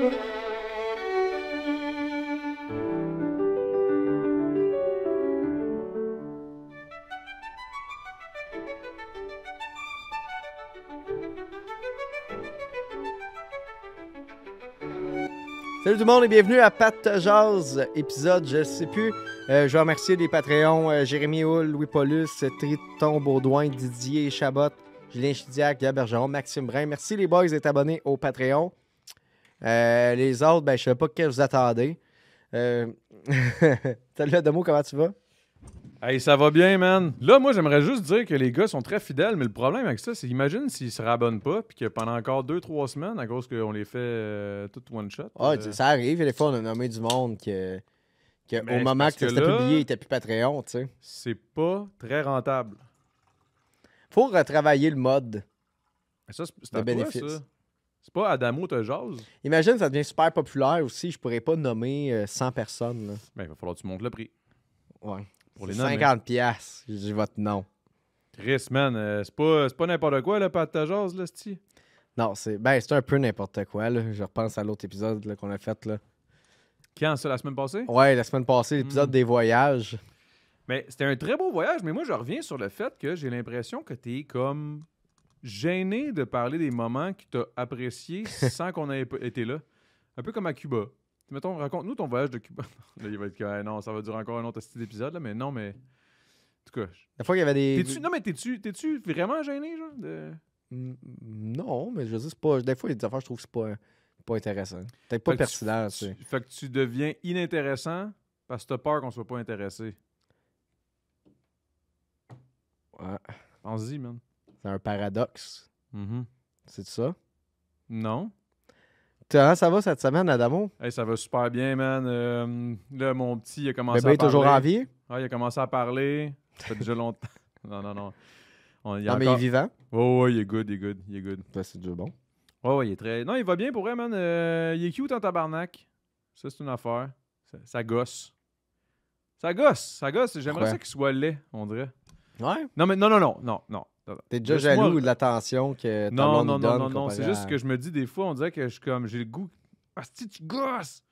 Salut tout le monde et bienvenue à Pat Jazz, épisode, je sais plus. Je vais remercier les Patreons, Jérémy Hull, Louis Paulus, Triton Baudouin, Didier Chabot, Julien Chidiac, Gab Bergeron, Maxime Brun. Merci les boys d'être abonnés au Patreon. Les autres, je sais pas que vous attendez. Salut Adamo, comment tu vas? Hey, ça va bien, man. Là, moi, j'aimerais juste dire que les gars sont très fidèles, mais le problème avec ça, c'est imagine s'ils se rabonnent pas, puis que pendant encore 2-3 semaines, à cause qu'on les fait tout one shot. Ça arrive, des fois on a nommé du monde que au moment que c'était là, publié, il était plus Patreon, tu sais. C'est pas très rentable. Faut retravailler le mode. Mais ça, c'est de à bénéfice. toi, ça. C'est pas Adamo te jase. Imagine, ça devient super populaire aussi. Je pourrais pas nommer 100 personnes. Là. Ben, il va falloir que tu montes le prix. Ouais. Pour les nommer. 50$. Je dis votre nom. Chris, man, c'est pas n'importe quoi, là, pas ta jase, là, c'ti. Non, c'est un peu n'importe quoi. Là. Je repense à l'autre épisode là, qu'on a fait. Là. Quand, ça, la semaine passée? Ouais, la semaine passée, l'épisode des voyages. Mais c'était un très beau voyage, mais moi, je reviens sur le fait que j'ai l'impression que t'es comme gêné de parler des moments que t'as appréciés sans qu'on ait été là. Un peu comme à Cuba. Mettons, raconte-nous ton voyage de Cuba. Là, il va être que non, ça va durer encore un autre style d'épisode, là, mais non, mais. En tout cas. La fois qu'il y avait des. T'es-tu vraiment gêné, genre? Non, mais je veux dire, c'est pas. Des fois, il y a des affaires, je trouve que c'est pas intéressant. Peut-être pas pertinent, tu sais. Fait que tu deviens inintéressant parce que t'as peur qu'on soit pas intéressé. Ouais. Pense-y, man. C'est un paradoxe. Mm-hmm. C'est ça? Non. Comment ça va cette semaine, Adamo? Hey, ça va super bien, man. Là, mon petit, il a commencé Bébé à est parler. toujours en vie? Ah, il a commencé à parler. Ça fait déjà longtemps. Non. Non, mais il est vivant? Ouais, il est good. Ben, c'est déjà bon. Ouais, il est très... Non, il va bien pour vrai, man. Il est cute en tabarnak. Ça, c'est une affaire. Ça gosse. Ça gosse. J'aimerais ça qu'il soit laid, on dirait. Ouais? Non, mais non. T'es déjà jaloux de l'attention que ta blonde nous donne? Non. C'est juste que je me dis des fois, on dirait que j'ai le goût. Ah, si tu gosses!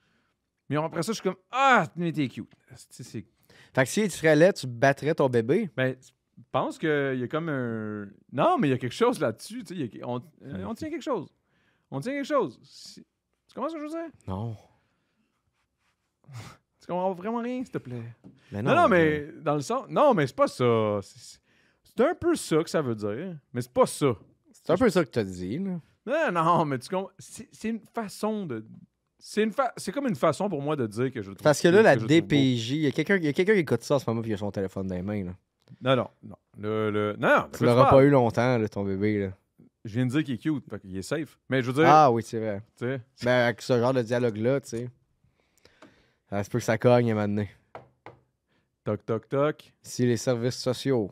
Mais après ça, je suis comme ah, mais t'es cute. C'est... Fait que si tu serais laid, tu battrais ton bébé? Ben, je pense qu'il y a comme un. Non, mais il y a quelque chose là-dessus. Tu sais, on tient quelque chose. Tu comprends ce que je veux dire? Non. Tu comprends vraiment rien, s'il te plaît? Mais non, mais dans le sens. Non, mais c'est pas ça. C'est un peu ça que ça veut dire. Mais c'est pas ça. C'est un peu ça que tu as dit, là. Non, mais tu comprends. C'est une façon de. C'est comme une façon pour moi de dire que je le trouve. Parce que là, la DPJ, il y a quelqu'un qui écoute ça en ce moment et il a son téléphone dans les mains. Là. Non. Non. Tu l'auras pas eu longtemps, là, ton bébé. Là. Je viens de dire qu'il est cute, fait qu'il est safe. Mais je veux dire. Ah oui, c'est vrai. Tu sais. Ben, avec ce genre de dialogue-là, tu sais. Ça se peut que ça cogne à un moment donné. Toc. Si les services sociaux.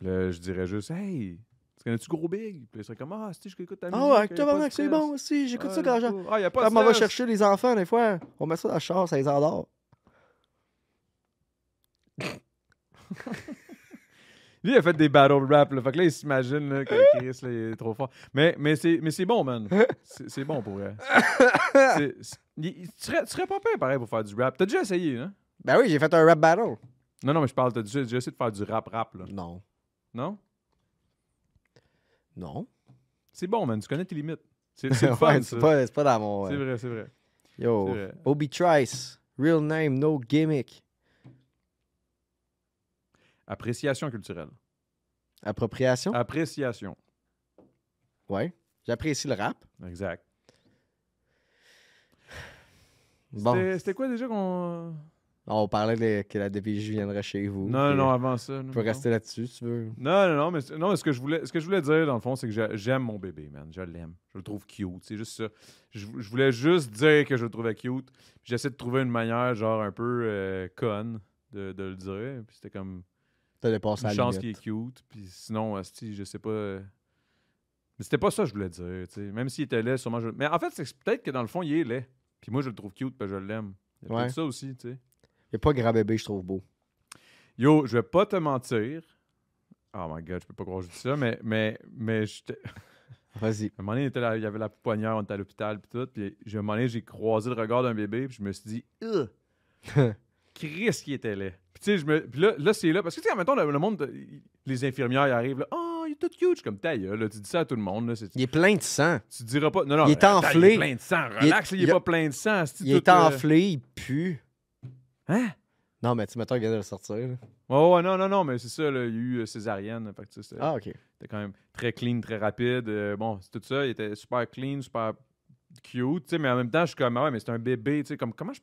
Là, je dirais juste, hey, tu connais-tu Gros Big? Puis il serait comme, je écoute ta musique. Ah ouais, tabarnak, c'est bon aussi. J'écoute ça quand j'en. Ah, y a pas de Quand on va chercher les enfants, des fois, on met ça dans le char, ça les endort. Lui, il a fait des battle rap, là. Fait que là, il s'imagine là, que Chris, là, il est trop fort. Mais c'est bon, man. C'est bon pour vrai. Tu serais pas pire, pareil, pour faire du rap. T'as déjà essayé, hein? Ben oui, j'ai fait un rap battle. Non, mais je parle, t'as déjà essayé de faire du rap, là. Non. Non? C'est bon, man. Tu connais tes limites. C'est le ouais, fun, c'est ça. pas dans mon... C'est vrai. Yo, C'est vrai. Obi Trice. Real name, no gimmick. Appréciation culturelle. Appropriation? Appréciation. Ouais. J'apprécie le rap. Exact. Bon. C'était quoi déjà qu'on... On parlait que la DPJ viendrait chez vous. Non, avant ça. Tu peux rester là-dessus, si tu veux. Non, mais ce que je voulais dire, dans le fond, c'est que j'aime mon bébé, man. Je l'aime. Je le trouve cute. C'est juste ça. Je voulais juste dire que je le trouvais cute. J'essaie de trouver une manière, genre, un peu conne de le dire. Puis c'était comme... T'as dépassé une chance qu'il est cute. Puis sinon, je sais pas... Mais c'était pas ça que je voulais dire, tu sais. Même s'il était laid, sûrement... Mais en fait, c'est peut-être que dans le fond, il est laid. Puis moi, je le trouve cute, puis je l'aime. Il y a peut-être ça aussi, tu sais. Il n'y a pas grand bébé, je trouve beau. Yo, je vais pas te mentir. Oh my God, je peux pas croire que je dis ça, mais Vas-y. À un moment donné, il y avait la pouponnière, on était à l'hôpital, puis tout. Puis à un moment donné, j'ai croisé le regard d'un bébé, puis je me suis dit, Chris qui était laid. Puis tu sais, puis là c'est là. Parce que tu sais, mettons, le monde, les infirmières, ils arrivent là. Oh, il est tout cute. Je suis comme ta gueule, là. Tu dis ça à tout le monde. Là, Il est plein de sang. tu diras pas. Non, non, Il est enflé. Il est plein de sang. Relax, il est pas plein de sang. Il est enflé, il pue. Hein? Non, mais tu mettons, il vient de le sortir. Là. Oh, ouais, non, mais c'est ça, là, il y a eu césarienne. Fait que, c'était OK. c'était quand même très clean, très rapide. Bon, c'est tout ça. Il était super clean, super cute. Mais en même temps, je suis comme, ah ouais, mais c'est un bébé. Comme, comment je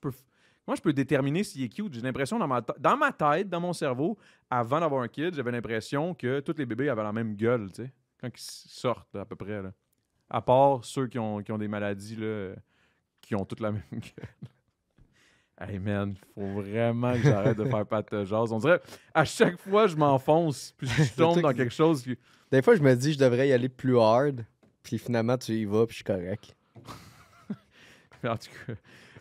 peux déterminer s'il est cute? J'ai l'impression, dans ma tête, dans mon cerveau, avant d'avoir un kid, j'avais l'impression que tous les bébés avaient la même gueule, tu sais, quand ils sortent, à peu près. Là. À part ceux qui ont des maladies, là, qui ont toutes la même gueule. Hey man, faut vraiment que j'arrête de faire patte de jazz. On dirait, à chaque fois, je m'enfonce, puis je tombe dans quelque chose qui... Des fois, je me dis, je devrais y aller plus hard, puis finalement, tu y vas, puis je suis correct. En tout cas...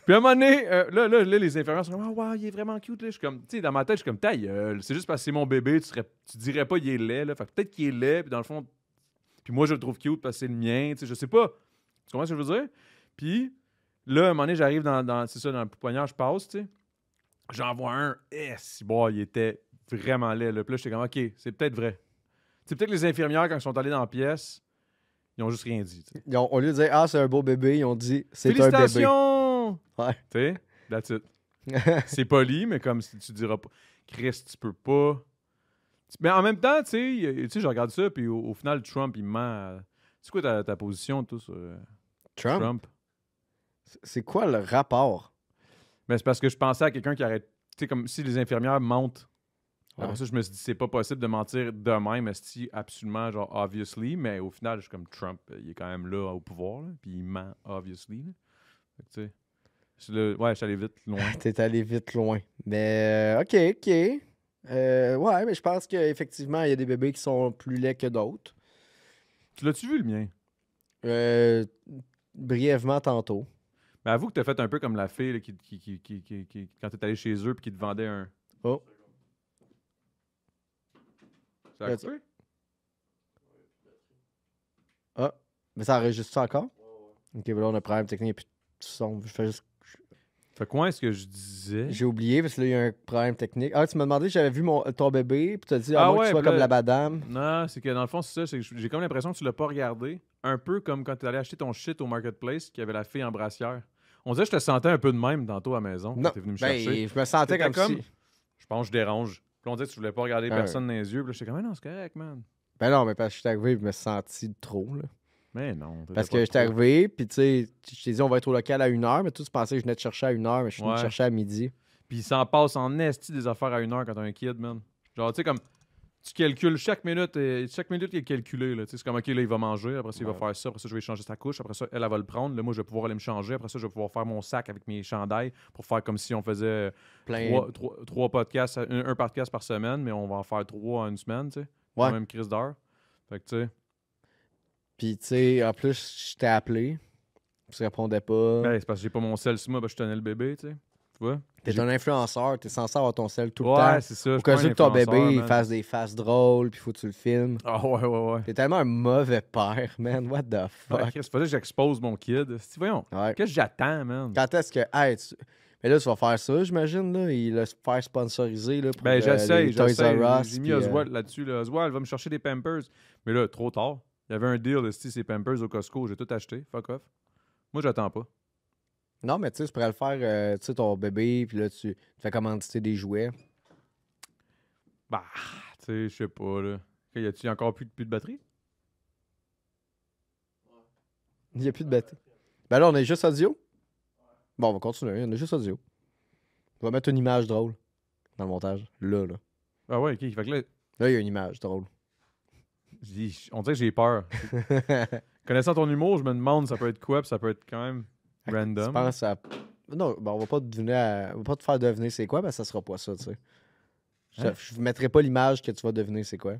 Puis à un moment donné, là, les infirmières sont comme « Oh, wow, il est vraiment cute. » Je suis comme, tu sais, dans ma tête, je suis comme « Ta gueule, c'est juste parce que c'est mon bébé, tu dirais pas il est laid. » Là. Fait que peut-être qu'il est laid, puis dans le fond... Puis moi, je le trouve cute parce que c'est le mien, tu sais, je sais pas. Tu comprends ce que je veux dire? Puis là, à un moment donné, j'arrive c'est ça, dans le pouponnière, je passe, tu sais. J'en vois un, si bon, il était vraiment laid. Là. Puis là, j'étais comme « OK, c'est peut-être vrai. » C'est peut-être que les infirmières, quand ils sont allés dans la pièce, ils ont juste rien dit. T'sais. Ils ont, au lieu de dire « Ah, c'est un beau bébé », ils ont dit « C'est un bébé ». Félicitations! Ouais. Tu sais, that's it. C'est poli, mais comme si tu diras pas. Chris, tu peux pas. Mais en même temps, tu sais, je regarde ça, puis au final, Trump, il ment. C'est quoi ta position, toi, sur Trump? C'est quoi le rapport? Mais c'est parce que je pensais à quelqu'un qui arrête. Tu sais, comme si les infirmières mentent. Ouais. Après ça, je me suis dit, c'est pas possible de mentir de même, esti, absolument, genre, obviously. Mais au final, je suis comme Trump, il est quand même là au pouvoir, là, puis il ment, obviously. Là. Fait que, tu sais. Ouais, je suis allé vite, loin. T'es allé vite loin. Mais, OK. Ouais, mais je pense qu'effectivement, il y a des bébés qui sont plus laids que d'autres. Tu l'as-tu vu, le mien? Brièvement tantôt. Mais avoue que t'as fait un peu comme la fille là, qui quand t'es allé chez eux puis qui te vendait un... Oh. Ça a coupé? Ah, mais ça enregistre ça encore? Ok, ben là, on a un problème technique et puis du son. Je fais juste... Fait quoi est-ce que je disais? J'ai oublié parce que là, il y a un problème technique. Ah, tu m'as demandé si j'avais vu ton bébé, puis tu as dit, Ah moi que ouais, tu sois là- comme la madame. Non, c'est que dans le fond, c'est ça. C'est que j'ai comme l'impression que tu l'as pas regardé. Un peu comme quand t'es allé acheter ton shit au Marketplace, qu'il y avait la fille en brassière. On dirait que je te sentais un peu de même tantôt à la maison Non, quand t'es venu me chercher. ben, je me sentais T'étais comme si... Je pense que je dérange. Puis on dirait que tu voulais pas regarder Ouais. personne dans les yeux. Puis là, j'étais comme, ah non, c'est correct, man. Ben non, mais parce que je suis arrivé, je me suis senti de trop, là. Mais non. t'étais Parce pas que j'étais trop. arrivé, puis tu sais, je t'ai dit, on va être au local à 1h, mais toi, tu pensais que je venais te chercher à 1h, mais je suis venu te Ouais. chercher à midi. Puis il s'en passe en esti des affaires à 1 heure quand t'as un kid, man. Genre, tu sais, comme, tu calcules chaque minute il est calculé, là. Tu sais, c'est comme, OK, là, il va manger, après ça, il va Ouais. faire ça, après ça, je vais changer sa couche, après ça, elle va le prendre, là, moi, je vais pouvoir aller me changer, après ça, je vais pouvoir faire mon sac avec mes chandails pour faire comme si on faisait Plein. trois podcasts, un podcast par semaine, mais on va en faire 3 en une semaine, tu sais. Ouais. La même crise d'heure. Fait que, tu sais, Puis tu sais, en plus, je t'ai appelé, tu répondais pas. ben, c'est parce que j'ai pas mon sel sur moi, ben, je tenais le bébé, tu sais. Tu vois? T'es un influenceur, t'es censé avoir ton sel tout le Ouais, temps. c'est ça. Au je cas suis où pas que un ton bébé influenceur, il man. fasse des faces drôles, puis faut que tu le filmes. Ah, ouais. T'es tellement un mauvais père, man. What the Ouais, fuck? Chris, fallait que j'expose mon kid. Voyons, Ouais. qu'est-ce que j'attends, man? Quand est-ce que. Hey, mais là, tu vas faire ça, j'imagine, là. Il va se faire sponsoriser, là. Pour, Ben, j'essaye. les Toys R Us, J'ai mis puis, Oswald là-dessus. Là. Oswald va me chercher des Pampers. Mais là, trop tard. Il y avait un deal, ces Pampers au Costco. J'ai tout acheté. Fuck off. Moi, j'attends pas. Non, mais tu sais, tu pourrais le faire, tu sais, ton bébé, puis là, tu fais commanditer des jouets. Bah, tu sais, je sais pas, là. Y a-tu encore plus de batterie? Il n'y a plus de batterie. Ben là, on est juste audio. Bon, on va continuer. On est juste audio. On va mettre une image drôle dans le montage. Là. Ah ouais, ok. Fait que là, Là, il y a une image drôle. on dirait que j'ai peur. Connaissant ton humour, je me demande ça peut être quoi, puis ça peut être quand même random. Tu penses à. Non, ben on va pas on va pas te faire deviner c'est quoi, parce que ça sera pas ça, tu sais. Hein? Je mettrai pas l'image que tu vas deviner c'est quoi.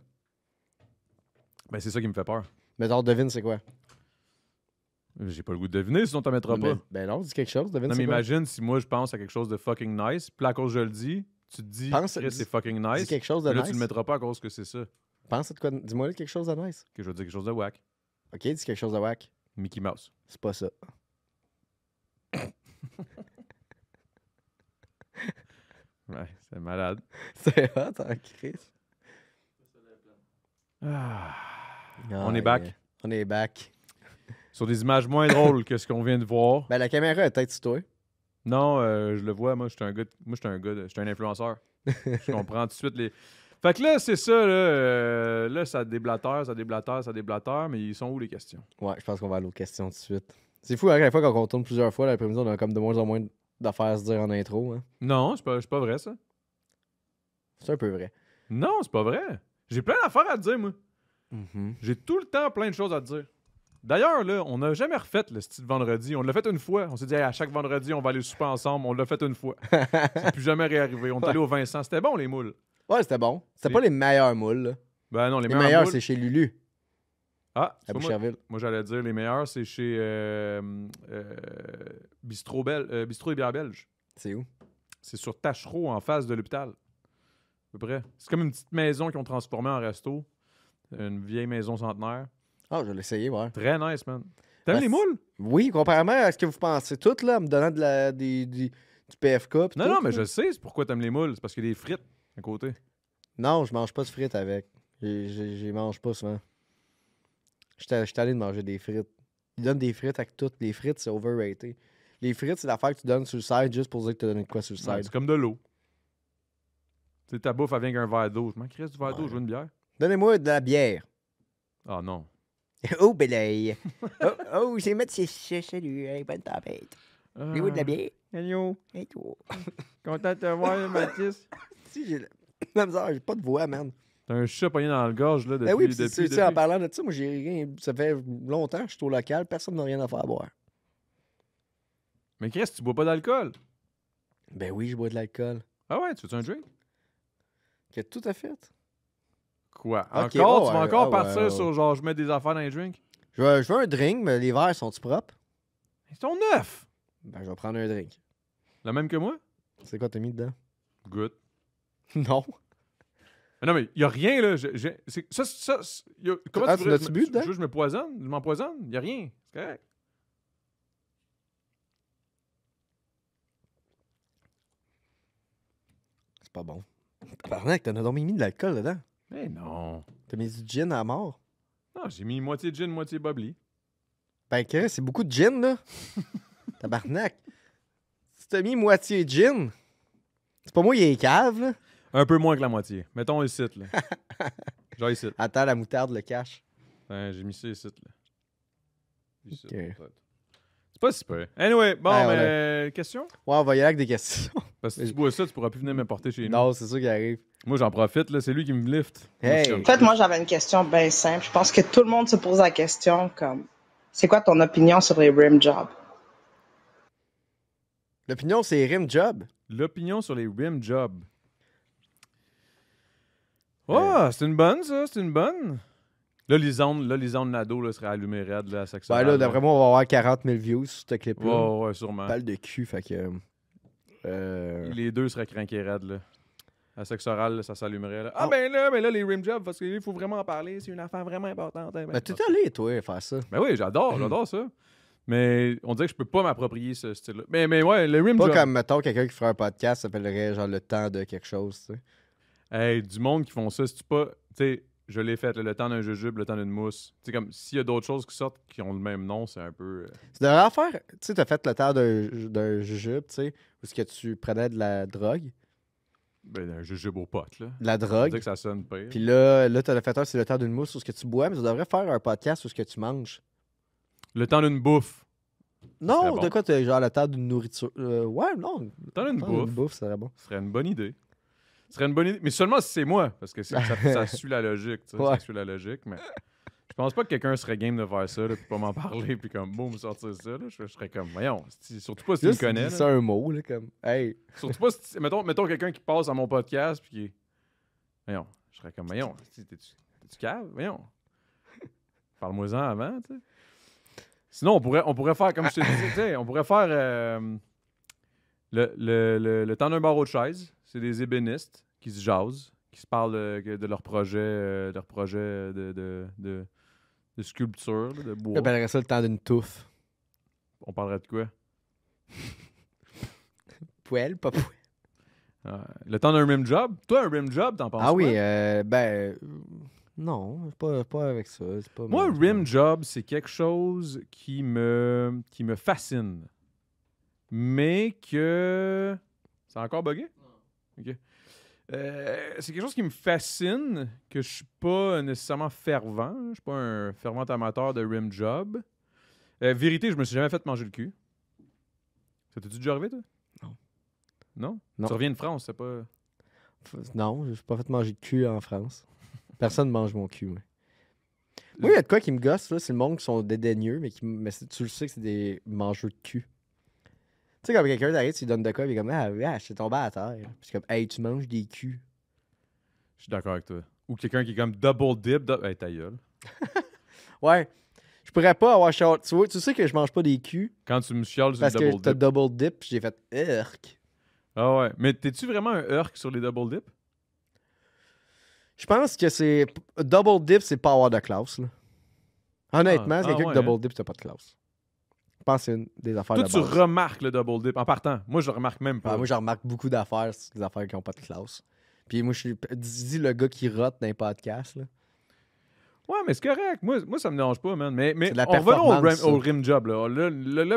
Ben, c'est ça qui me fait peur. Mais genre, devine c'est quoi. J'ai pas le goût de deviner, sinon t'en mettras pas. Ben non, dis quelque chose, devine Non, mais c'est quoi. imagine si moi je pense à quelque chose de fucking nice, puis là, à cause je le dis, tu te dis, Pense- Chris, c'est fucking Dis nice. quelque chose de Puis là, nice. tu le mettras pas à cause que c'est ça. Pense à de quoi. Dis-moi quelque chose de nice. Que je veux dire quelque chose de whack. OK, dis quelque chose de wack. Mickey Mouse. C'est pas ça. Ouais, c'est malade. C'est hot, en crise. Ah. On est back. On est back. Sur des images moins drôles que ce qu'on vient de voir. Ben, la caméra est peut-être sur toi. Non, je le vois, moi, je suis un influenceur. Je comprends tout de suite les... Fait que là, c'est ça, là, là, ça déblatère, mais ils sont où les questions? Ouais, je pense qu'on va aller aux questions tout de suite. C'est fou, à chaque fois qu'on tourne plusieurs fois, l'après-midi, on a comme de moins en moins d'affaires à se dire en intro. Hein. Non, c'est pas vrai, ça. C'est un peu vrai. Non, c'est pas vrai. J'ai plein d'affaires à te dire, moi. Mm-hmm. J'ai tout le temps plein de choses à te dire. D'ailleurs, là, on n'a jamais refait le style vendredi. On l'a fait une fois. On s'est dit, hey, à chaque vendredi, on va aller souper ensemble. On l'a fait une fois. C'est plus jamais réarrivé. On est allé au Vincent. C'était bon, les moules. Ouais, c'était bon. C'était C'est- pas les meilleurs moules. Là. Ben non, les Les meilleurs meilleurs, moules... c'est chez Lulu, Ah, à c'est pas moi. Boucherville. Moi, j'allais dire, les meilleurs, c'est chez Bistrot et Bière Belge. C'est où? C'est sur Tachereau, en face de l'hôpital. À peu près. C'est comme une petite maison qu'ils ont transformée en resto. Une vieille maison centenaire. Ah, je vais l'essayer, ouais. Très nice, man. T'aimes Ben, les moules? Oui, comparément à ce que vous pensez toutes, là, en me donnant du PFK. Pis Non, tout, non, mais là. je sais, c'est pourquoi t'aimes les moules. C'est parce qu'il y a des frites à côté. Non, je mange pas de frites avec. J'y mange pas souvent. J'étais allé de manger des frites. Ils donnent des frites avec toutes. Les frites, c'est overrated. Les frites, c'est l'affaire que tu donnes sur le side juste pour dire que tu as donné de quoi sur le Ouais, side. c'est comme de l'eau. Tu sais, ta bouffe, elle vient avec un verre d'eau. Je m'en crisse du verre d'eau, Ouais. je veux une bière. Donnez-moi de la bière. Ah non. Oh, belay. oh, c'est mettre salut. Hey, bonne tempête. Voulez-vous de la bière? Hello. Hey, toi. Content de te voir, Mathis. Si, j'ai la misère, j'ai pas de voix, man. T'as un chat pogné dans le gorge, là, depuis... Ben oui, pis depuis, tu sais, en parlant de ça, moi, j'ai rien. Ça fait longtemps que je suis au local, personne n'a rien à faire à boire. Mais Chris, tu bois pas d'alcool? Ben oui, je bois de l'alcool. Ah ouais, tu veux un drink? Que tout à fait. Quoi? Ok, Encore? oh, Tu vas ouais, encore ouais, partir ouais. sur genre je mets des affaires dans les drinks? Je veux un drink, mais les verres sont-ils propres? Ils sont neufs! Ben, je vais prendre un drink. La même que moi? C'est quoi t'as mis dedans? Good. Non. Mais non, mais y a rien, là. Comment Ah, tu tu voudrais... l'as-tu bu dedans? Tu veux que je me poisonne? Je m'empoisonne? Y a rien. C'est correct. C'est pas bon. Tabarnak, t'en as donc mis de l'alcool dedans. Mais non. T'as mis du gin à mort. Non, j'ai mis moitié gin, moitié bubbly. Ben, Chris, c'est beaucoup de gin, là. Tabarnak. Si t'as mis moitié gin, c'est pas moi, il est cave, là. Un peu moins que la moitié. Mettons ici, là. Genre ici. Attends, la moutarde le cache. Ouais, j'ai mis ça ici, là. Ici, Ok. peut-être. C'est pas si peu. Anyway, bon, Ouais, mais... Question? Ouais, on va y aller avec des questions. Parce que si tu bois ça, tu pourras plus venir me porter chez nous. Non, c'est ça qui arrive. Moi, j'en profite, là. C'est lui qui me lift. Hey. Moi, je suis comme- En fait, moi, j'avais une question bien simple. Je pense que tout le monde se pose la question comme, c'est quoi ton opinion sur les rim jobs? L'opinion, c'est rim job. L'opinion sur les rim jobs. Oh, c'est une bonne, ça. C'est une bonne. Là, Lisande Nadeau là, serait allumé raide là, à Saxon. Ben là, d'après moi, on va avoir 40 000 views sur ce clip-là. Ouais, ouais, sûrement. Balle de cul, fait que... Les deux seraient craqués raides, là. À sexe oral, là, ça s'allumerait. Là. Ah, Oh. ben là, les rim jobs, parce qu'il faut vraiment en parler. C'est une affaire vraiment importante. Hein, Ben, t'es allé, toi, faire ça. Ben oui, j'adore ça. Mais on dirait que je peux pas m'approprier ce style-là. Mais ouais, le rim Pas job. comme, mettons, quelqu'un qui ferait un podcast, ça s'appellerait genre le temps de quelque chose, tu sais. Hey, du monde qui font ça, si tu pas. Tu sais, je l'ai fait, là, le temps d'un jujube, le temps d'une mousse. Tu sais, comme s'il y a d'autres choses qui sortent qui ont le même nom, c'est un peu. Tu devrais en faire, tu sais, t'as fait le temps d'un jujube, tu sais, où est-ce que tu prenais de la drogue. Ben, un jujube au pot, là. De la On dirait drogue. que ça sonne pire. Puis là t'as fait un, c'est le temps d'une mousse où est-ce que tu bois, mais tu devrais faire un podcast où est-ce que tu manges. Le temps d'une bouffe. Non, serait bon. de quoi t'as genre le temps d'une nourriture. Ouais, non. Le temps d'une Le temps d'une bouffe. bouffe, ça serait bon. Ce serait une bonne idée. Ce serait une bonne idée. Mais seulement si c'est moi, parce que ça suit la logique. Tu sais, Ouais. Ça suit la logique, mais je pense pas que quelqu'un serait game de faire ça, là, puis pas m'en parler, puis comme boum, sortir ça. Là, je serais comme, voyons, surtout pas si tu me Juste connais. dis là. ça un mot, là, comme, hey. Surtout pas si, mettons quelqu'un qui passe à mon podcast, puis qui. Voyons, je serais comme, voyons, t'es-tu cave? Voyons. Parle-moi-en avant, tu sais. Sinon, on pourrait faire, comme je te disais, tu sais, on pourrait faire le temps d'un barreau de chaise. C'est des ébénistes qui se jasent, qui se parlent de leur projet, de de sculpture, là, de bois. J'appellerais ça le temps d'une touffe. On parlerait de quoi? Poêle, pas poêle. Le temps d'un rim job? Toi, un rim job, t'en penses Ah oui, quoi? non, pas avec ça. C'est pas Moi, c'est rim job, c'est quelque chose qui me fascine. Mais que... C'est encore bugué? Non. OK. C'est quelque chose qui me fascine, que je suis pas nécessairement fervent. Je suis pas un fervent amateur de rim job. Vérité, je me suis jamais fait manger le cul. Ça t'est déjà arrivé, toi? Non. Non? Non. Tu reviens de France, c'est pas... Non, je suis pas fait manger de cul en France. Personne ne mange mon cul. Ouais. Moi, il y a de quoi qui me gosse, là, c'est le monde qui sont dédaigneux, mais tu le sais que c'est des mangeurs de cul. Tu sais, comme quelqu'un t'arrive, tu lui donnes de quoi, il est comme, ah, je suis tombé à terre. Puis c'est comme, hey, tu manges des culs. Je suis d'accord avec toi. Ou quelqu'un qui est comme double dip. Hey, ta gueule. Ouais. Je pourrais pas avoir short. Tu sais que je mange pas des culs Quand tu me chiales sur parce le que double t'as dip. double dip, puis j'ai fait, urk. Ah ouais. Mais t'es-tu vraiment un urk sur les double dip? Je pense que c'est. Double dip, c'est pas avoir de classe, là. Honnêtement, c'est quelqu'un ouais, qui double dip, t'as pas de classe. Je pense que c'est une des affaires Toi, de tu base. remarques le double dip en partant. Moi, je le remarque même pas. Moi, j'en remarque beaucoup d'affaires, c'est des affaires qui ont pas de classe. Puis moi, je suis dis le gars qui rote dans les podcasts, là. Ouais, mais c'est correct. Moi, ça me dérange pas, man. Mais C'est de la revenons performance, au rim job. Là. Le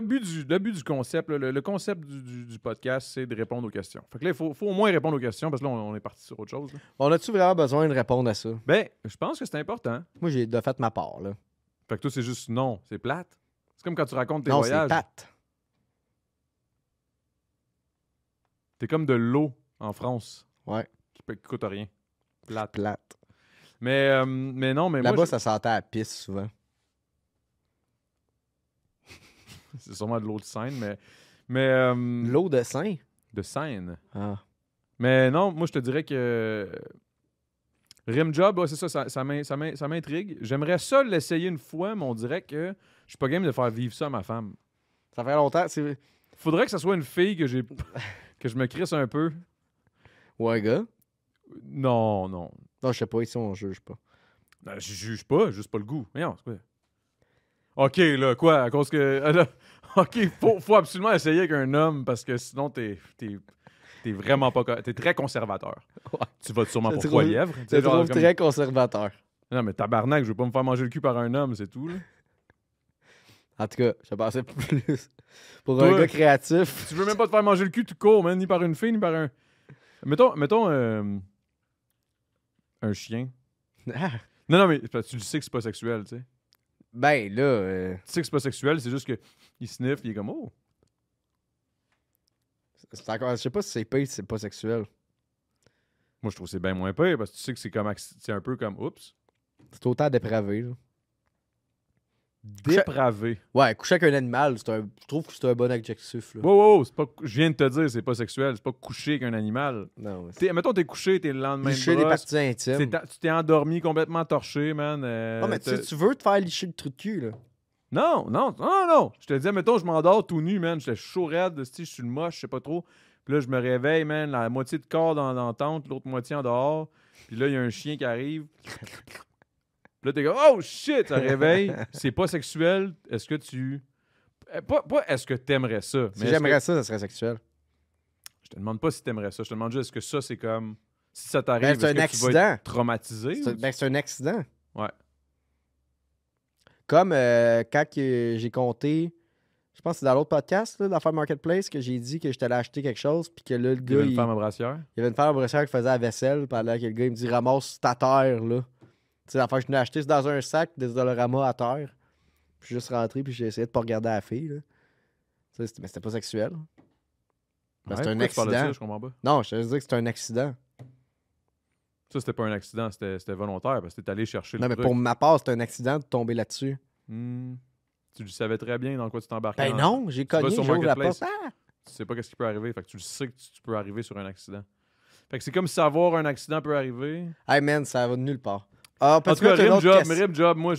but du concept, là, le concept du podcast, c'est de répondre aux questions. Fait que là, il faut au moins répondre aux questions parce que là, on est parti sur autre chose. Là. On a-tu vraiment besoin de répondre à ça? Ben, je pense que c'est important. Moi, j'ai de fait ma part, là. Fait que toi, c'est juste non, c'est plate. C'est comme quand tu racontes tes Non, voyages. c'est plate. T'es comme de l'eau en France Ouais, qui coûte rien. Plate. plate. Mais non, mais Là-bas, moi, ça sentait à la pisse, souvent. c'est sûrement de l'eau de Seine, mais L'eau de sein? de Seine. Ah. Mais non, moi, je te dirais que rim job, ouais, c'est ça m'intrigue. J'aimerais ça l'essayer une fois, mais on dirait que je suis pas game de faire vivre ça à ma femme. Ça fait longtemps, c'est... Faudrait que ça soit une fille que j'ai que je me crisse un peu. Ouais, gars. Non. Non, je sais pas, ici, on juge pas. Non, je juge pas, juste pas le goût. Mais non, c'est quoi? OK, là, quoi? À cause que... là, OK, faut absolument essayer avec un homme parce que sinon, t'es vraiment pas... T'es très conservateur. Ouais. Tu vas sûrement Je pour te trois trouve- lièvres. Je te trouve très conservateur. Non, mais tabarnak, je veux pas me faire manger le cul par un homme, c'est tout, là. En tout cas, je pensais plus pour Toi, un gars créatif. Tu veux même pas te faire manger le cul tout court, man, ni par une fille, ni par un... Mettons un chien. Ah, Non, mais tu le sais que c'est pas sexuel, tu sais. ben là, Tu sais que c'est pas sexuel, c'est juste que il sniffe, il est comme « Oh! c'est encore, je sais pas si c'est pire, si c'est pas sexuel. » Moi, je trouve que c'est bien moins pire, parce que tu sais que c'est comme... C'est un peu comme « Oups! C'est autant dépravé. Là. » Dépravé. Ouais, coucher avec un animal, je trouve que c'est un bon adjectif. Là. Wow, c'est pas... Je viens de te dire, c'est pas sexuel, c'est pas coucher avec un animal. Non, mais Mettons, t'es couché, t'es le lendemain de licher les brosse, parties intimes. tu t'es endormi complètement torché, man. Non, mais tu veux te faire licher le trou de cul, là. Non. Je te disais, mettons, je m'endors tout nu, man. J'étais chaud raide, je suis le moche, je sais pas trop. Puis là, je me réveille, man, la moitié de corps dans la tente, l'autre moitié en dehors. Puis là, il y a un chien qui arrive. Puis là, t'es comme, oh shit, ça réveille. C'est pas sexuel. Est-ce que tu. Pas est-ce que t'aimerais ça. Si Mais j'aimerais ça, ça serait sexuel. Je te demande pas si t'aimerais ça. Je te demande juste, est-ce que ça, c'est comme. Si ça t'arrive, Ben, c'est est-ce un que tu vas accident. être traumatisé? C'est un accident. Ouais. Comme quand j'ai compté, je pense que c'est dans l'autre podcast, là, l'affaire Marketplace, que j'ai dit que j'étais allé acheter quelque chose, puis que là, le Il y gars, avait une femme à brassière. il y avait une femme à brassière qui faisait la vaisselle pendant que le gars, il me dit ramasse ta terre, là. Tu sais, l'affaire que je venais acheter, c'est dans un sac des Dollarama à terre. Puis je suis juste rentré, puis j'ai essayé de pas regarder la fille, là. Tu sais, mais c'était pas sexuel. Ben, c'est un pourquoi tu parles de accident. ça? Je comprends pas. Non, je te dis que c'est un accident. Ça, c'était pas un accident, c'était volontaire parce que t'es allé chercher Non, le mais truc. pour ma part, c'est un accident de tomber là-dessus. Tu le savais très bien dans quoi tu t'embarquais. Ben non, j'ai vas cogné, sur j'ouvre la Marketplace. porte. Ah! Tu sais pas qu'est-ce qui peut arriver. Fait que tu le sais que tu peux arriver sur un accident. Fait que c'est comme savoir un accident peut arriver. Hey man, ça va de nulle part. Ah, En tout cas, rim job, moi,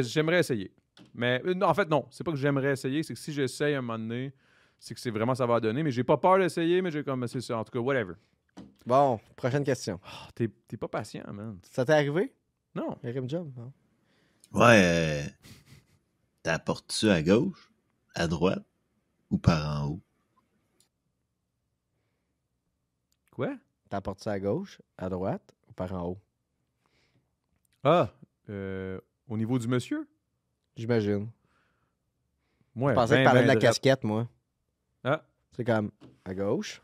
j'aimerais essayer. Mais non, en fait, non. C'est pas que j'aimerais essayer, c'est que si j'essaye à un moment donné, c'est que c'est vraiment ça va donner. Mais j'ai pas peur d'essayer, mais j'ai comme, c'est ça. En tout cas, whatever. Bon, prochaine question. Oh, t'es pas patient, man. Ça t'est arrivé? Non. Le rim job? Non. Ouais, t'apportes-tu à gauche, à droite ou par en haut? Quoi? T'apportes ça à gauche, à droite ou par en haut? Ah, au niveau du monsieur? J'imagine. Ouais, Je pensais que tu parlais de la casquette, moi. Ah, C'est comme à gauche,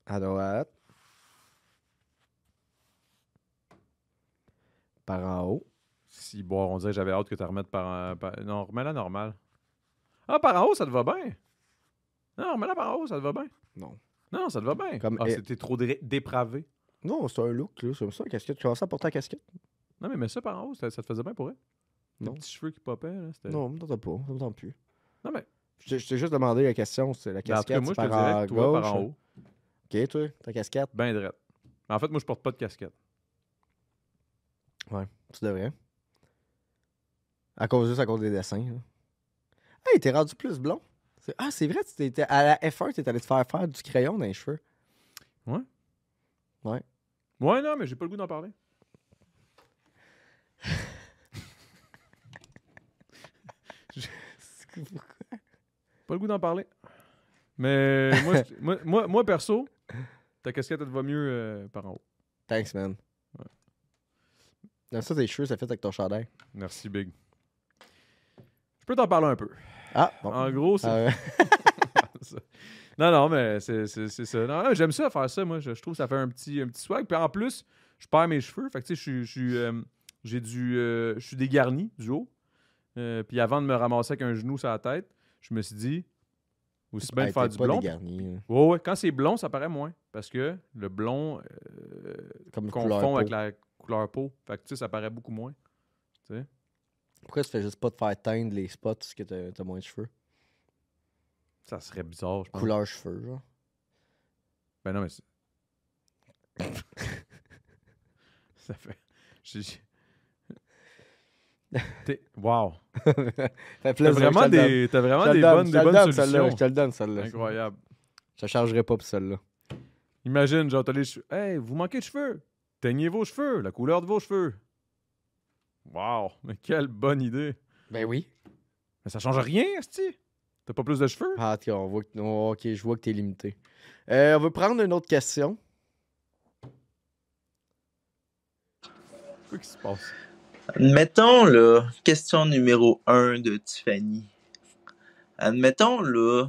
à droite, par en haut. si, bon, on dirait que j'avais hâte que tu remettes Non, remets-la normale. Ah, par en haut, ça te va bien. Non, remets-la par en haut, ça te va bien. Non. Non, ça te va bien. Comme- Ah, c'était trop dépravé. Non, c'est un look, là. C'est ça, la casquette. Tu commences à porter la casquette? Non, mais mets ça par en haut, ça te faisait bien pour elle. Les Non. petits cheveux qui popaient, là. Non, ça me tente pas. Ça me tente plus. Non, mais Je t'ai juste demandé la question. C'est la mais en tout cas, casquette moi, je c'est te par dirais en que toi, gauche. par en haut, OK, toi, ta casquette. ben drette. En fait, moi, je porte pas de casquette. Tu devrais. Juste à cause des dessins. Là. Hey, t'es rendu plus blond. Ah, c'est vrai, à la F1, t'es allé te faire du crayon dans les cheveux. Ouais. Ouais. Ouais, non, mais j'ai pas le goût d'en parler. Pas le goût d'en parler. Mais moi, perso, ta casquette, elle te va mieux par en haut. Thanks, man. Ouais. Dans ça, tes cheveux, ça fait avec ton chandail. Merci, Big. Je peux t'en parler un peu. Ah, bon. En gros, c'est... Ah, ouais. ça. Non, mais c'est ça. Non, j'aime ça, faire ça, moi. Je trouve que ça fait un petit swag. Puis en plus, je perds mes cheveux. Fait que, tu sais, je suis dégarni du haut. Puis avant de me ramasser avec un genou sur la tête, je me suis dit, aussi bien de Hey, faire t'es du pas blond. dégarni, là. Ouais. Quand c'est blond, ça paraît moins. Parce que le blond Comme couleur confond peau. avec la couleur peau. Fait que, tu sais, ça paraît beaucoup moins. Tu sais? Pourquoi tu fais juste pas te faire teindre les spots parce que t'as moins de cheveux? Ça serait bizarre, je pense. Couleur cheveux, genre. Ben non, mais ça fait... Wow. Fait T'as plaisir, vraiment je te le donne. t'as vraiment Je te des le donne, bonnes, je des te le bonnes donne, celle-là. solutions. Je te le donne, celle-là. Incroyable. Je chargerai pas pour celle-là. Imagine, genre, t'as les cheveux. Hey, vous manquez de cheveux. Teignez vos cheveux, la couleur de vos cheveux. Wow, mais quelle bonne idée. Ben oui. Mais ça change rien, esti. T'as pas plus de cheveux? Ah, tiens, ok, je vois que t'es limité. On va prendre une autre question. Qu'est-ce qui se passe? Admettons, là, question numéro 1 de Tiffany. Admettons, là,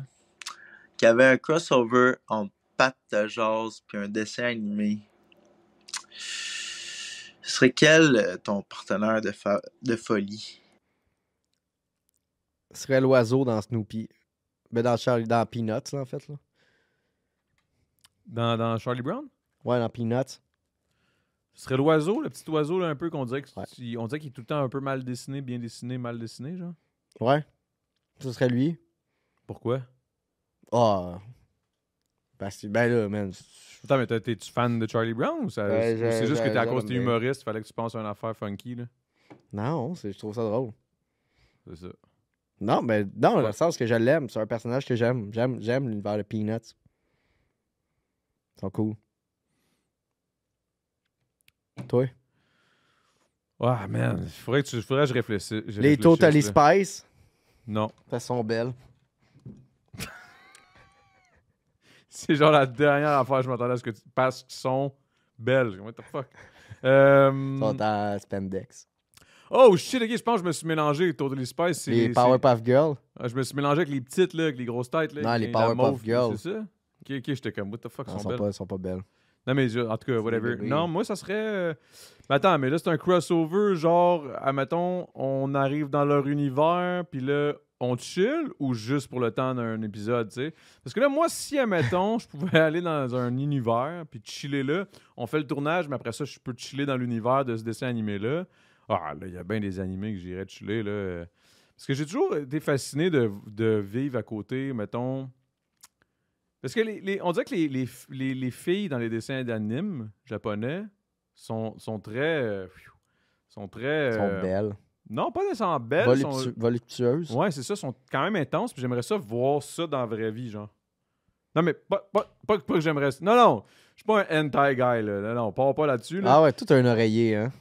qu'il y avait un crossover entre Pat de Jazz puis un dessin animé. Ce serait quel ton partenaire de folie? Ce serait l'oiseau dans Snoopy. Ben dans Peanuts, là, en fait. Là. Dans Charlie Brown? Ouais, dans Peanuts. Ce serait l'oiseau, le petit oiseau, là, un peu qu'on dirait Ouais. on dirait qu'il est tout le temps un peu mal dessiné, bien dessiné, mal dessiné, genre. Ouais. Ce serait lui. Pourquoi? Ah. Parce que, ben là, man. Attends, mais t'es-tu fan de Charlie Brown ou, ça, Ouais, ou c'est juste que t'es à j'aime cause que t'es bien. humoriste, fallait que tu penses à une affaire funky, là? Non, je trouve ça drôle. C'est ça. Non, mais non, dans Ouais. le sens que je l'aime. C'est un personnage que j'aime. J'aime l'univers de Peanuts. Ils sont cool. Toi? Ah, man, faudrait que je réfléchisse. Les Totally Spice, Non. elles sont belles. C'est genre la dernière affaire que je m'attendais à ce que parce qu'ils sont belles. What the fuck? Ils sont en spandex. Oh shit, ok, je pense que je me suis mélangé. Totally Spice, c'est Les Powerpuff Girls. Je me suis mélangé avec les petites, là, avec les grosses têtes. Là, Non, avec les la Powerpuff mauve, Girls. C'est ça? Ok, j'étais comme, what the fuck, Elles sont belles. sont pas belles. Non, mais en tout cas, whatever. bébés. Non, moi, ça serait. Mais attends, mais là, c'est un crossover, genre, admettons, on arrive dans leur univers, puis là, on chill ou juste pour le temps d'un épisode, tu sais? Parce que là, moi, si, admettons, je pouvais aller dans un univers, puis chiller là, on fait le tournage, mais après ça, je peux chiller dans l'univers de ce dessin animé-là. Ah, là, il y a bien des animés que j'irais chiller, là. Parce que j'ai toujours été fasciné de vivre à côté, mettons. Parce que on dirait que les filles dans les dessins d'anime japonais sont très. Sont très. Elles sont belles. Non, pas nécessairement belles. Voluptueuses. Ouais, c'est ça, sont quand même intenses. Puis j'aimerais ça voir ça dans la vraie vie, genre. Non, mais pas que j'aimerais... Non, je suis pas un anti-guy, là. Non, pas là-dessus, là. Ah ouais, tout un oreiller, hein?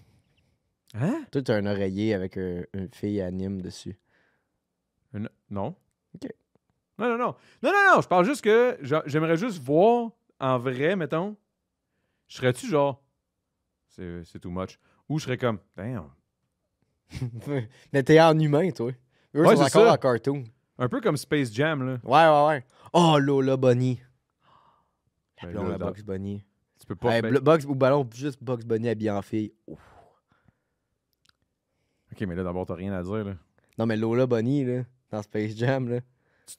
Hein? Tout un oreiller avec une fille anime dessus. Non. OK. Non, je parle juste que j'aimerais juste voir, en vrai, mettons, je serais-tu genre... C'est too much. Ou je serais comme, damn. Mais t'es en humain, toi. Eux, Ouais, sont c'est encore ça. en cartoon. Un peu comme Space Jam, là. Ouais. Oh, Lola Bunny. Ben, L'appelons là, la Bugs Bunny. Tu peux pas... Hey, ben- Bugs ou ballon, juste Bugs Bunny habillé en fille. Ouf. OK, mais là, d'abord, t'as rien à dire, là. Non, mais Lola Bunny, là, dans Space Jam, là.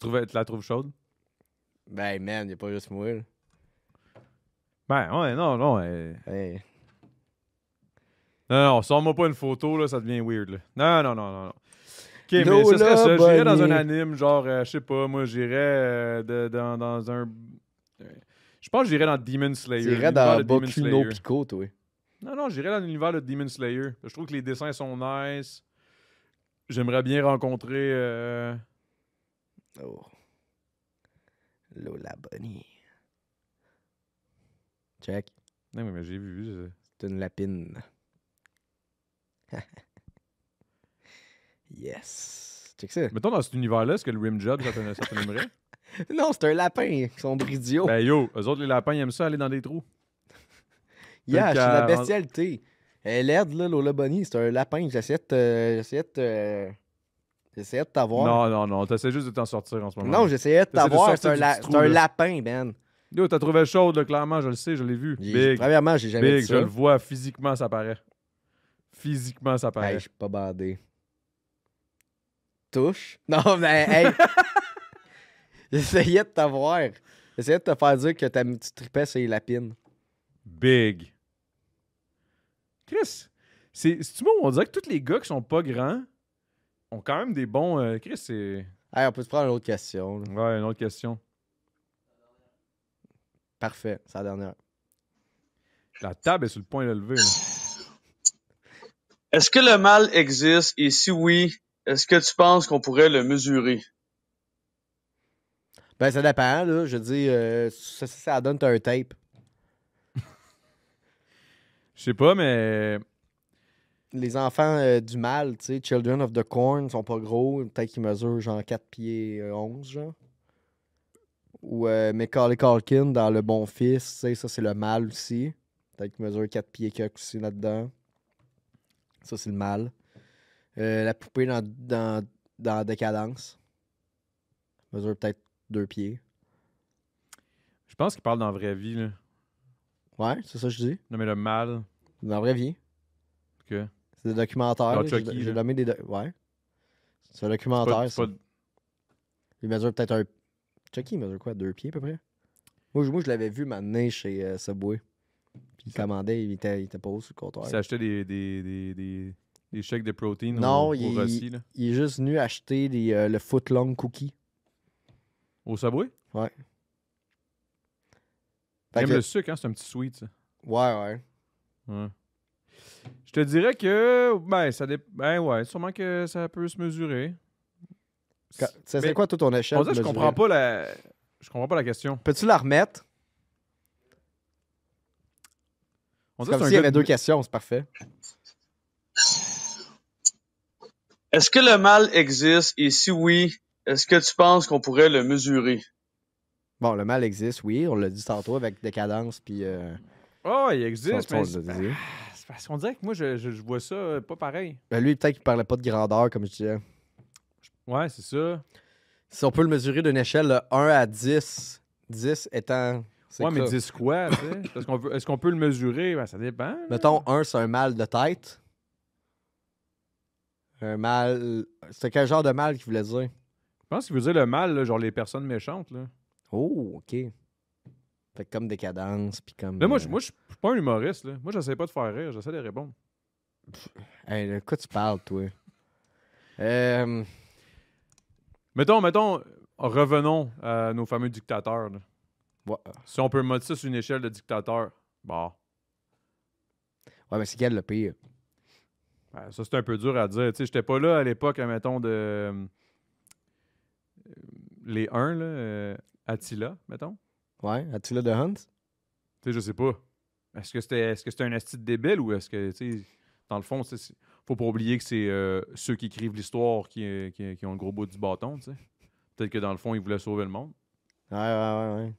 Tu la trouves chaude? Ben, man, y'a pas juste moi, là. Ben, ouais, non. Hey. Non, sors-moi pas une photo, là, ça devient weird, là. Non. OK, mais Lola ce serait ça. J'irais dans un Bunny. anime, genre, je sais pas, moi, j'irais dans un... Je pense que j'irais dans Demon Slayer. T'irais l'univers dans de Demon Boku no Slayer. Pico, toi. Non, j'irais dans l'univers de Demon Slayer. Je trouve que les dessins sont nice. J'aimerais bien rencontrer... Oh. Lola Bunny. Check. Non, mais j'ai vu. C'est une lapine. Yes. Check ça. Mettons, dans cet univers-là, est-ce que le rim job, ça t'aimerait? Non, c'est un lapin, son bridio. Ben yo, eux autres, les lapins, ils aiment ça aller dans des trous. Yeah, fait c'est la qu'à- bestialité. Elle est laide, là, Lola Bunny. C'est un lapin. J'essayais de t'avoir. Non, t'essaies juste de t'en sortir en ce moment. Non, j'essayais de T'essaies de t'avoir. sortir du petit trou, C'est un là. lapin, man. Yo, t'as trouvé chaude, là, clairement, je le sais, je l'ai vu. Big, Premièrement, j'ai jamais big, dit je ça. le vois, physiquement, ça paraît. Physiquement, ça paraît. Hey, je suis pas bandé. Touche. Non, mais hey. J'essayais de t'avoir. J'essayais de te faire dire que tu tripais sur les lapines. Big. Chris, c'est-tu bon, on dirait que tous les gars qui sont pas grands ont quand même des bons... Chris, c'est... Hey, on peut se prendre une autre question, là. Ouais, une autre question. Parfait, c'est la dernière. La table est sur le point de lever, là. Est-ce que le mal existe et si oui, est-ce que tu penses qu'on pourrait le mesurer? Ben, ça dépend, là. Je dis, ça donne un tape. Je sais pas, mais... Les enfants du mal, tu sais, Children of the Corn, sont pas gros. Peut-être qu'ils mesurent genre 4 pieds 11, genre. Ou Macaulay Culkin dans Le Bon Fils, tu sais, ça c'est le mal aussi. Peut-être qu'il mesure 4 pieds quelques aussi là-dedans. Ça c'est le mal. La poupée dans Décadence. Mesure peut-être 2 pieds. Je pense qu'il parle dans la vraie vie, là. Ouais, c'est ça que je dis. Non, mais le mal... Dans la vraie vie. que C'est des documentaires. Genre là. Chucky, J'ai là. nommé des... Ouais. C'est un documentaire, c'est ça. pas- Il mesure peut-être un... Chucky, il mesure quoi? 2 pieds à peu près? Moi, je l'avais vu m'amener chez Subway. Puis il commandait, il était pas haut sur le comptoir. Il s'est acheté des shakes de protéines Non, au Rossi, là. il est juste venu acheter le footlong cookie. Au Subway? Ouais. Fait J'aime que- le sucre, hein? C'est un petit sweet, ça. Ouais. Ouais. Je te dirais que, ben, ça dépend. Ben, ouais, sûrement que ça peut se mesurer. Ça Mais serait quoi, toute ton échelle? On dirait que je mesurée? comprends pas la... Je comprends pas la question. Peux-tu la remettre? On C'est dirait comme que s'il y c'est un avait gars deux de... questions, c'est parfait. Est-ce que le mal existe et si oui, est-ce que tu penses qu'on pourrait le mesurer? Bon, le mal existe, oui. On l'a dit tantôt avec Décadence, puis... Oh, il existe, ça, mais... on l'a dit. C'est parce qu'on dirait que moi, je vois ça pas pareil. Ben, lui, peut-être qu'il parlait pas de grandeur, comme je disais. Ouais, c'est ça. Si on peut le mesurer d'une échelle de 1 à 10, 10 étant... c'est Ouais, mais quoi? 10 quoi, tu sais? Est-ce qu'on peut le mesurer? Ben, ça dépend. là. Mettons, 1, c'est un mal de tête. Un mal... C'était quel genre de mal qu'il voulait dire? Je pense qu'il veut dire le mal, là, genre les personnes méchantes, là. Oh, OK. Fait que comme Décadence, puis comme... Là, moi, je suis pas un humoriste, là. Moi, j'essaie pas de faire rire, j'essaie de répondre. Hey, de quoi tu parles, toi? Mettons, revenons à nos fameux dictateurs, là. Ouais, Si on peut mettre ça sur une échelle de dictateur, bon. ouais, mais c'est quel le pire? Ben, ça, c'est un peu dur à dire. Tu sais, j'étais pas là à l'époque, mettons, de... les 1, là, Attila, mettons. Ouais, Attila the Hunt. Tu sais, je sais pas. Est-ce que c'était un asti de débile ou est-ce que, tu sais, dans le fond, faut pas oublier que c'est ceux qui écrivent l'histoire qui ont le gros bout du bâton, tu sais. Peut-être que dans le fond, ils voulaient sauver le monde. Ouais.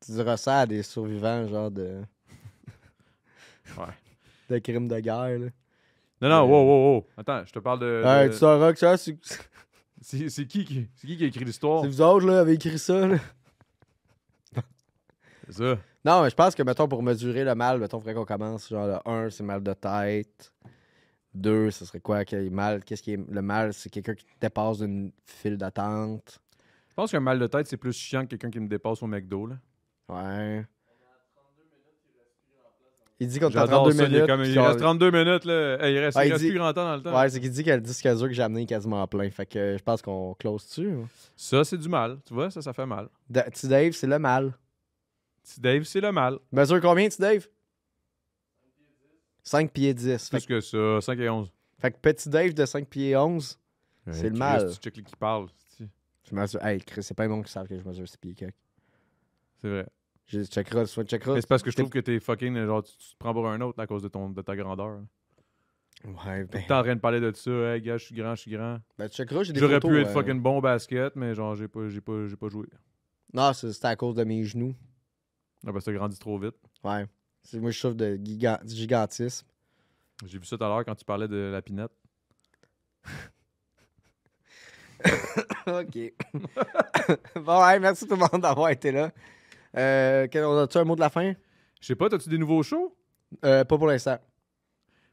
Tu diras ça à des survivants, genre de. Ouais. de crimes de guerre, là. Non, wow. Attends, je te parle Ouais, tu sauras que ça, c'est C'est qui a écrit l'histoire? vous autres, là, avez écrit ça, là. C'est ça. Non, mais je pense que, mettons, pour mesurer le mal, mettons, il faudrait qu'on commence. Genre, le 1, c'est mal de tête. 2, ce serait quoi? Qu'est-ce qui est le mal? C'est quelqu'un qui te dépasse d'une file d'attente. Je pense qu'un mal de tête, c'est plus chiant que quelqu'un qui me dépasse au McDo, là. Ouais. Il dit qu'on est à J'adore 32 ça. minutes. Il reste 32 minutes, là. Hey, il reste plus grand temps dans le temps. Ouais, c'est qu'il dit que le disque dur que j'ai amené est quasiment plein. Fait que je pense qu'on close dessus. Hein. Ça, c'est du mal. Tu vois, ça fait mal. Petit Dave, c'est le mal. Petit Dave, c'est le mal. Mesure combien, Petit Dave? 5 pieds 10. Plus que ça, 5 et 11. Fait que Petit Dave de 5 pieds 11, c'est le mal. Tu check qui parle. Je mesure. Hey, Chris, c'est pas un monde qui savent que je mesure 6 pieds quelques. C'est vrai. Je checkerai, soit checkeras. Mais c'est parce que je trouve que t'es fucking, genre, tu te prends pour un autre à cause de ta grandeur. Ouais, ben. T'es en train de parler de ça, hey, gars, je suis grand. Ben, tu checkeras, j'ai des J'aurais photos. pu être fucking bon au basket, mais genre, j'ai pas joué. Non, c'était à cause de mes genoux. Ah, parce que t'as grandi trop vite. Ouais. Moi, je souffre de gigantisme. J'ai vu ça tout à l'heure quand tu parlais de la pinette. OK. Bon, hey, merci tout le monde d'avoir été là. On a-tu un mot de la fin? Je sais pas, t'as-tu des nouveaux shows? Pas pour l'instant.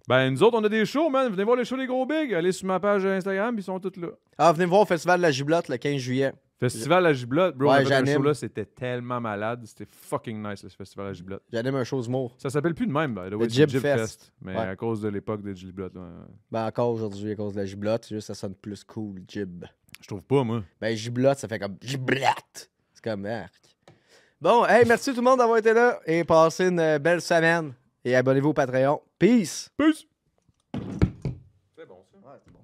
Ben, nous autres, on a des shows, man. Venez voir les shows des gros bigs. Allez sur ma page Instagram, ils sont tous là. Ah, venez me voir au Festival de la Giblotte le 15 juillet. Festival à Giblotte, bro. Ouais, on a fait un j'anime. show là, c'était tellement malade. C'était fucking nice, le Festival à Giblotte. J'anime un show d'humour. Ça s'appelle plus de même, by the way, Le c'est Jib Fest. Mais Ouais. à cause de l'époque de Giblotte. Ben, encore aujourd'hui, à cause de la Giblotte, juste ça sonne plus cool, Jib. Je trouve pas, moi. Ben, Giblotte, ça fait comme Giblotte. C'est comme arc. Bon, hey, merci tout le monde d'avoir été là et passez une belle semaine. Et abonnez-vous au Patreon. Peace! Peace! C'est bon, ça. Ouais, c'est bon.